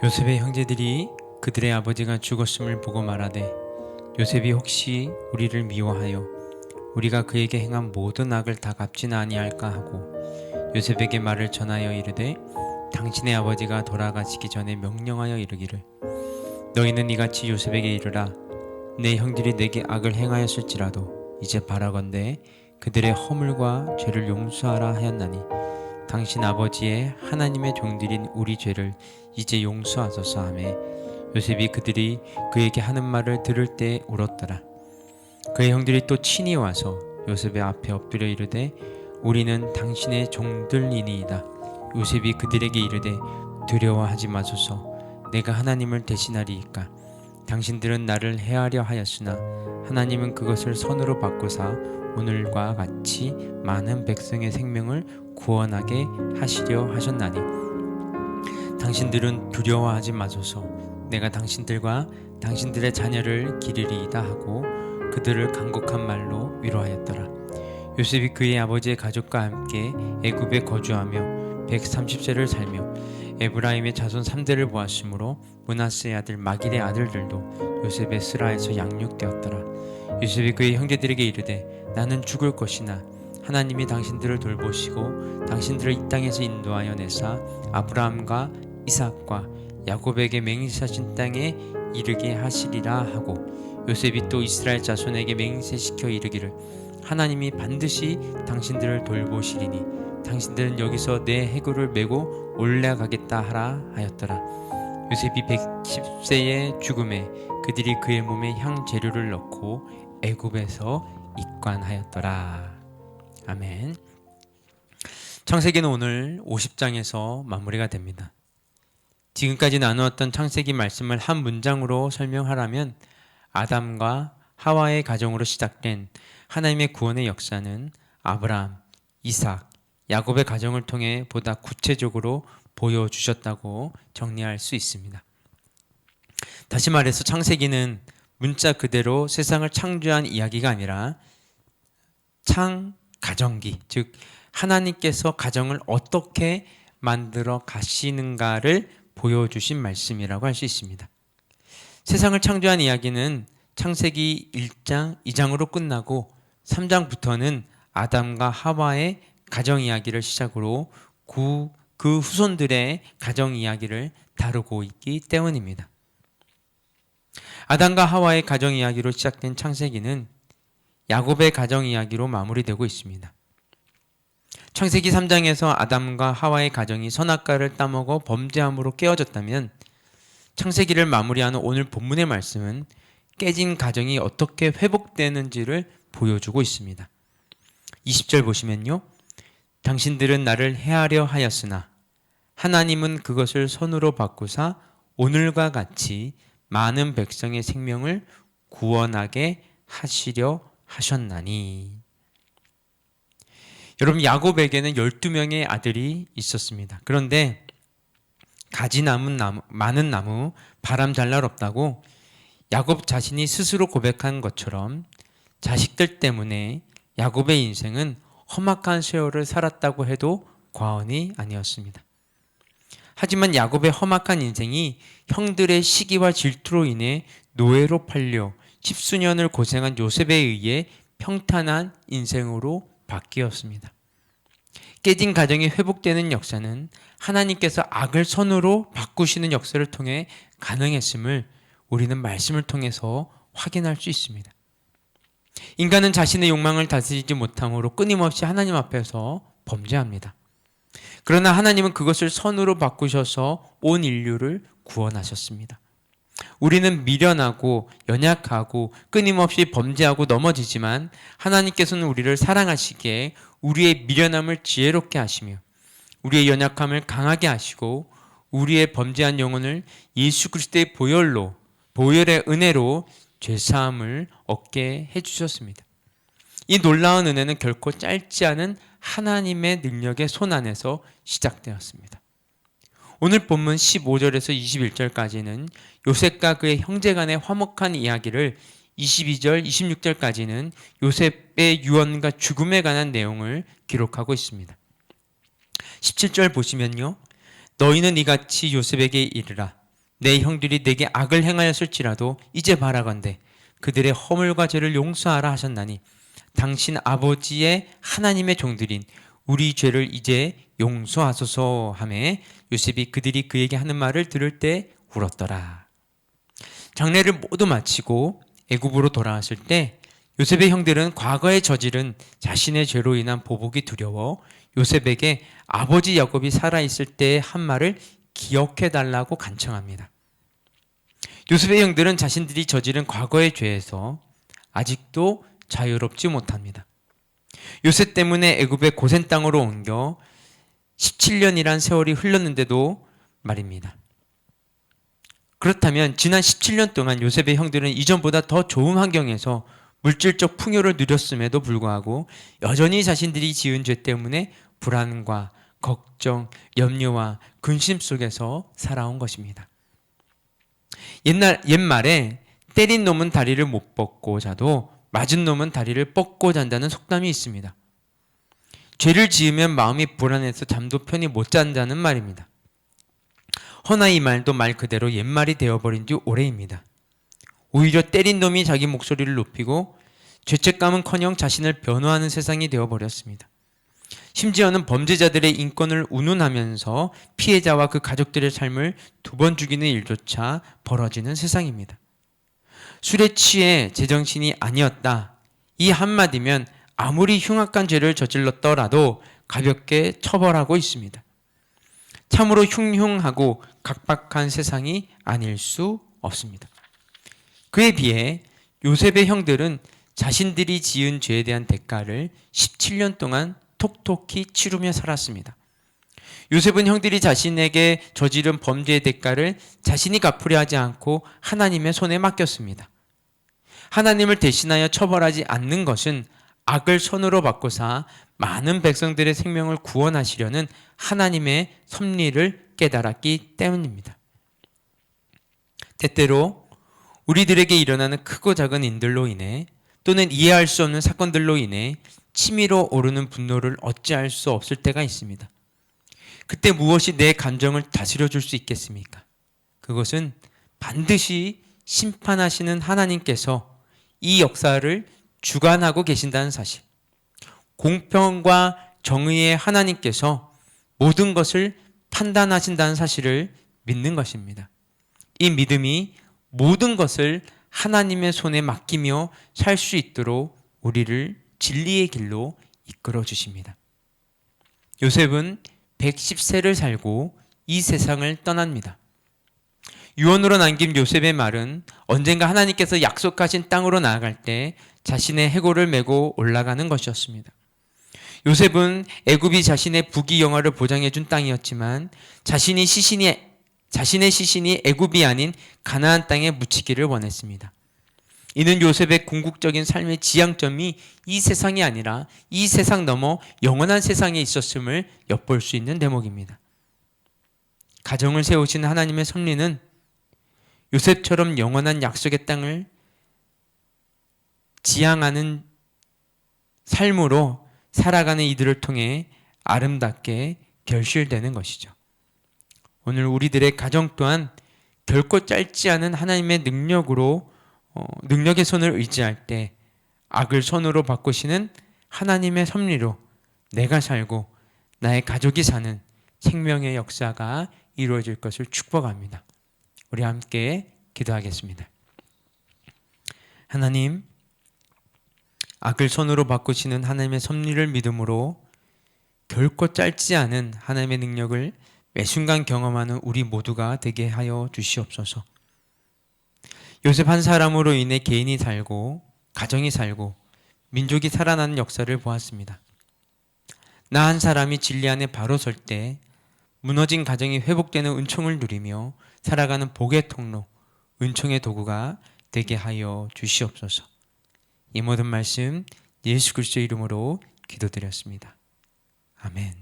요셉의 형제들이 그들의 아버지가 죽었음을 보고 말하되 요셉이 혹시 우리를 미워하여 우리가 그에게 행한 모든 악을 다 갚지는 아니할까 하고 요셉에게 말을 전하여 이르되 당신의 아버지가 돌아가시기 전에 명령하여 이르기를 너희는 이같이 요셉에게 이르라 내 형들이 내게 악을 행하였을지라도 이제 바라건대 그들의 허물과 죄를 용서하라 하였나니 당신 아버지의 하나님의 종들인 우리 죄를 이제 용서하소서 하매 요셉이 그들이 그에게 하는 말을 들을 때 울었더라. 그의 형들이 또 친히 와서 요셉의 앞에 엎드려 이르되 우리는 당신의 종들이니이다. 요셉이 그들에게 이르되 두려워하지 마소서 내가 하나님을 대신하리이까 당신들은 나를 해하려 하였으나 하나님은 그것을 선으로 바꾸사 오늘과 같이 많은 백성의 생명을 구원하게 하시려 하셨나니 당신들은 두려워하지 마소서 내가 당신들과 당신들의 자녀를 기르리이다 하고 그들을 간곡한 말로 위로하였더라. 요셉이 그의 아버지의 가족과 함께 애굽에 거주하며 130세를 살며 에브라임의 자손 3대를 보았으므로 므낫세의 아들 마길의 아들들도 요셉의 스라에서 양육되었더라. 요셉이 그의 형제들에게 이르되 나는 죽을 것이나 하나님이 당신들을 돌보시고 당신들을 이 땅에서 인도하여 내사 아브라함과 이삭과 야곱에게 맹세하신 땅에 이르게 하시리라 하고 요셉이 또 이스라엘 자손에게 맹세시켜 이르기를 하나님이 반드시 당신들을 돌보시리니 당신들은 여기서 내 해구를 메고 올라가겠다 하라 하였더라. 요셉이 110세의 죽음에 그들이 그의 몸에 향 재료를 넣고 애굽에서 입관하였더라. 아멘. 창세기는 오늘 50장에서 마무리가 됩니다. 지금까지 나누었던 창세기 말씀을 한 문장으로 설명하라면 아담과 하와의 가정으로 시작된 하나님의 구원의 역사는 아브라함, 이삭, 야곱의 가정을 통해 보다 구체적으로 보여주셨다고 정리할 수 있습니다. 다시 말해서 창세기는 문자 그대로 세상을 창조한 이야기가 아니라 창가정기, 즉 하나님께서 가정을 어떻게 만들어 가시는가를 보여주신 말씀이라고 할 수 있습니다. 세상을 창조한 이야기는 창세기 1장, 2장으로 끝나고 3장부터는 아담과 하와의 가정 이야기를 시작으로 그 후손들의 가정 이야기를 다루고 있기 때문입니다. 아담과 하와의 가정 이야기로 시작된 창세기는 야곱의 가정 이야기로 마무리되고 있습니다. 창세기 3장에서 아담과 하와의 가정이 선악과를 따먹어 범죄함으로 깨어졌다면 창세기를 마무리하는 오늘 본문의 말씀은 깨진 가정이 어떻게 회복되는지를 보여주고 있습니다. 20절 보시면요. 당신들은 나를 해하려 하였으나 하나님은 그것을 선으로 바꾸사 오늘과 같이 많은 백성의 생명을 구원하게 하시려 하셨나니. 여러분, 야곱에게는 12명의 아들이 있었습니다. 그런데 가지 남은 나무, 많은 나무, 바람 잘 날 없다고 야곱 자신이 스스로 고백한 것처럼 자식들 때문에 야곱의 인생은 험악한 세월을 살았다고 해도 과언이 아니었습니다. 하지만 야곱의 험악한 인생이 형들의 시기와 질투로 인해 노예로 팔려 십수년을 고생한 요셉에 의해 평탄한 인생으로 바뀌었습니다. 깨진 가정이 회복되는 역사는 하나님께서 악을 선으로 바꾸시는 역사를 통해 가능했음을 우리는 말씀을 통해서 확인할 수 있습니다. 인간은 자신의 욕망을 다스리지 못함으로 끊임없이 하나님 앞에서 범죄합니다. 그러나 하나님은 그것을 선으로 바꾸셔서 온 인류를 구원하셨습니다. 우리는 미련하고 연약하고 끊임없이 범죄하고 넘어지지만 하나님께서는 우리를 사랑하시기에 우리의 미련함을 지혜롭게 하시며 우리의 연약함을 강하게 하시고 우리의 범죄한 영혼을 예수 그리스도의 보혈의 은혜로 죄사함을 얻게 해주셨습니다. 이 놀라운 은혜는 결코 짧지 않은 하나님의 능력의 손 안에서 시작되었습니다. 오늘 본문 15절에서 21절까지는 요셉과 그의 형제 간의 화목한 이야기를 22절, 26절까지는 요셉의 유언과 죽음에 관한 내용을 기록하고 있습니다. 17절 보시면요. 너희는 이같이 요셉에게 이르라. 내 형들이 내게 악을 행하였을지라도 이제 바라건대 그들의 허물과 죄를 용서하라 하셨나니 당신 아버지의 하나님의 종들인 우리 죄를 이제 용서하소서 하매 요셉이 그들이 그에게 하는 말을 들을 때 울었더라. 장례를 모두 마치고 애굽으로 돌아왔을 때 요셉의 형들은 과거에 저지른 자신의 죄로 인한 보복이 두려워 요셉에게 아버지 야곱이 살아있을 때의 한 말을 기억해달라고 간청합니다. 요셉의 형들은 자신들이 저지른 과거의 죄에서 아직도 자유롭지 못합니다. 요셉 때문에 애굽의 고센 땅으로 옮겨 17년이란 세월이 흘렀는데도 말입니다. 그렇다면 지난 17년 동안 요셉의 형들은 이전보다 더 좋은 환경에서 물질적 풍요를 누렸음에도 불구하고 여전히 자신들이 지은 죄 때문에 불안과 걱정, 염려와 근심 속에서 살아온 것입니다. 옛말에 때린 놈은 다리를 못 뻗고 자도 맞은 놈은 다리를 뻗고 잔다는 속담이 있습니다. 죄를 지으면 마음이 불안해서 잠도 편히 못 잔다는 말입니다. 허나 이 말도 말 그대로 옛말이 되어버린 지 오래입니다. 오히려 때린 놈이 자기 목소리를 높이고 죄책감은커녕 자신을 변호하는 세상이 되어버렸습니다. 심지어는 범죄자들의 인권을 운운하면서 피해자와 그 가족들의 삶을 두 번 죽이는 일조차 벌어지는 세상입니다. 술에 취해 제정신이 아니었다. 이 한마디면 아무리 흉악한 죄를 저질렀더라도 가볍게 처벌하고 있습니다. 참으로 흉흉하고 각박한 세상이 아닐 수 없습니다. 그에 비해 요셉의 형들은 자신들이 지은 죄에 대한 대가를 17년 동안 톡톡히 치르며 살았습니다. 요셉은 형들이 자신에게 저지른 범죄의 대가를 자신이 갚으려 하지 않고 하나님의 손에 맡겼습니다. 하나님을 대신하여 처벌하지 않는 것은 악을 손으로 바꾸사 많은 백성들의 생명을 구원하시려는 하나님의 섭리를 깨달았기 때문입니다. 때때로 우리들에게 일어나는 크고 작은 일들로 인해 또는 이해할 수 없는 사건들로 인해 치밀어 오르는 분노를 어찌할 수 없을 때가 있습니다. 그때 무엇이 내 감정을 다스려 줄 수 있겠습니까? 그것은 반드시 심판하시는 하나님께서 이 역사를 주관하고 계신다는 사실, 공평과 정의의 하나님께서 모든 것을 판단하신다는 사실을 믿는 것입니다. 이 믿음이 모든 것을 하나님의 손에 맡기며 살 수 있도록 우리를 진리의 길로 이끌어 주십니다. 요셉은 110세를 살고 이 세상을 떠납니다. 유언으로 남긴 요셉의 말은 언젠가 하나님께서 약속하신 땅으로 나아갈 때 자신의 해골을 메고 올라가는 것이었습니다. 요셉은 애굽이 자신의 부귀영화를 보장해 준 땅이었지만 자신의 시신이 애굽이 아닌 가나안 땅에 묻히기를 원했습니다. 이는 요셉의 궁극적인 삶의 지향점이 이 세상이 아니라 이 세상 넘어 영원한 세상에 있었음을 엿볼 수 있는 대목입니다. 가정을 세우신 하나님의 섭리는 요셉처럼 영원한 약속의 땅을 지향하는 삶으로 살아가는 이들을 통해 아름답게 결실되는 것이죠. 오늘 우리들의 가정 또한 결코 짧지 않은 하나님의 능력의 손을 의지할 때 악을 손으로 바꾸시는 하나님의 섭리로 내가 살고 나의 가족이 사는 생명의 역사가 이루어질 것을 축복합니다. 우리 함께 기도하겠습니다. 하나님, 악을 손으로 바꾸시는 하나님의 섭리를 믿음으로 결코 짧지 않은 하나님의 능력을 매 순간 경험하는 우리 모두가 되게 하여 주시옵소서. 요셉 한 사람으로 인해 개인이 살고 가정이 살고 민족이 살아나는 역사를 보았습니다. 나 한 사람이 진리 안에 바로 설 때 무너진 가정이 회복되는 은총을 누리며 살아가는 복의 통로, 은총의 도구가 되게 하여 주시옵소서. 이 모든 말씀 예수 그리스도의 이름으로 기도드렸습니다. 아멘.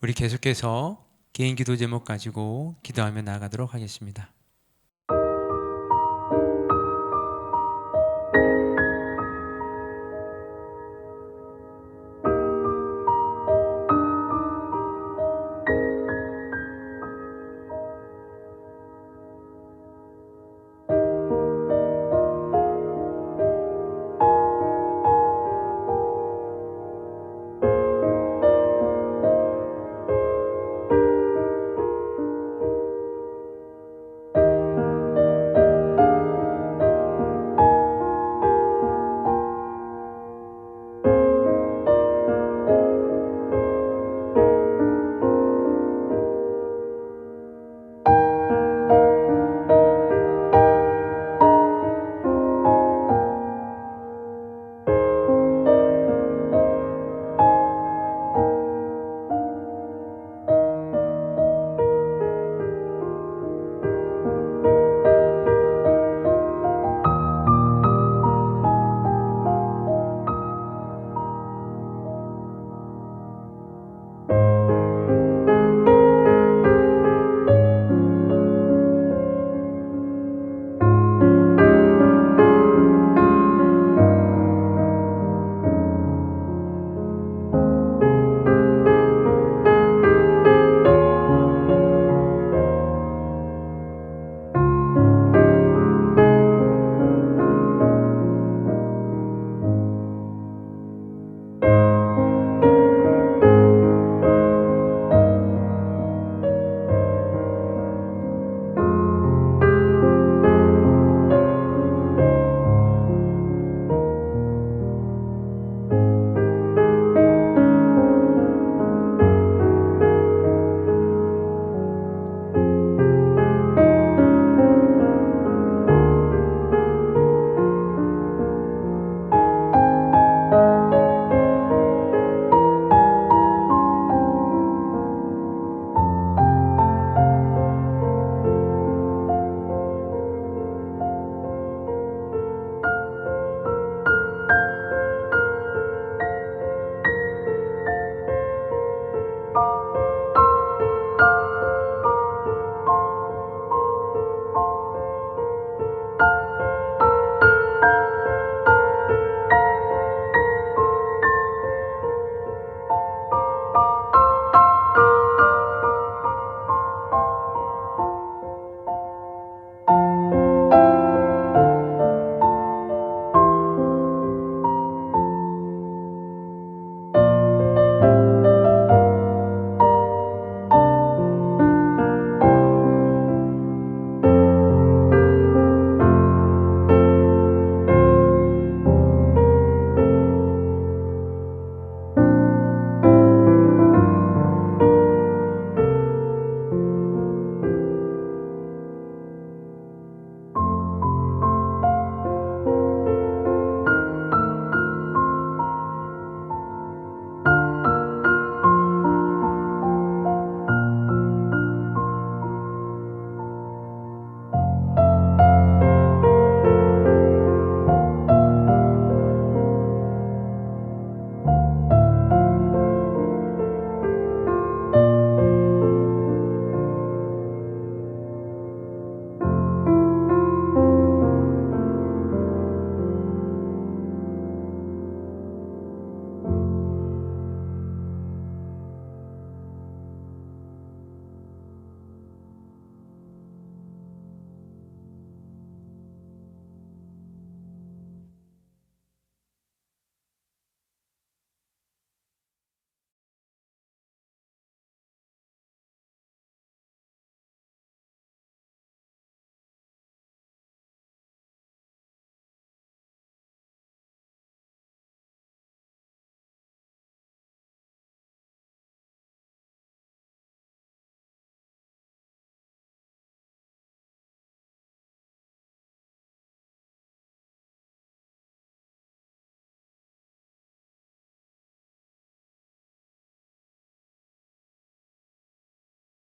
우리 계속해서 개인 기도 제목 가지고 기도하며 나아가도록 하겠습니다.